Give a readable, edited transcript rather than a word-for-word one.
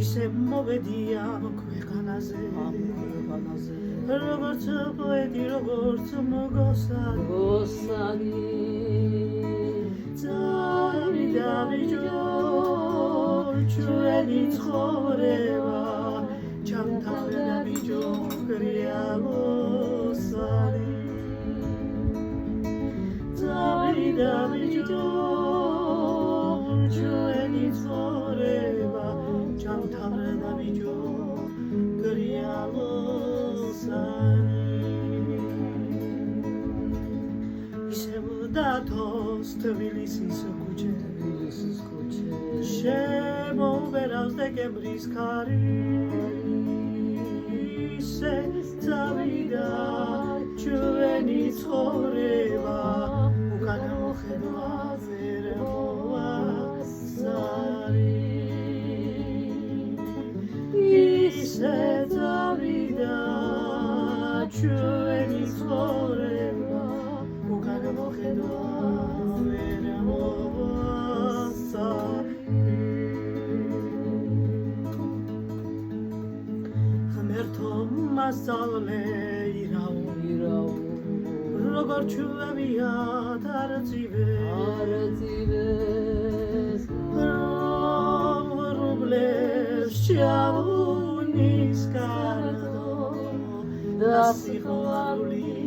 ისე მოვედია ქვეყანაზე როგორც პოეტი როგორც მოგოსანი წავიდა ბიჭო ჩვენი ცხოვრება ჩამთავრდა ბიჭო კრიალოსანი წავიდა ბიჭო ჩვენი ცხოვრება ჩამთავრდა ბიჭო კრიალოსანი ისევ დათოს თბილისის ქუჩე შემოუვერავს დეკემბრის ქარი ისე წავიდა ჩვენი ცხოვრება უკან მოხედვაზე მოასწარი ისე წავიდა ჩვენი ცხოვრება უკან მოხედვაზე მოასწარი ღმერთო მასწავლე ირაო როგორ ჩვევიათ არწივეს რომ რუბლებს ჩაუნისკარტო და სიყვარული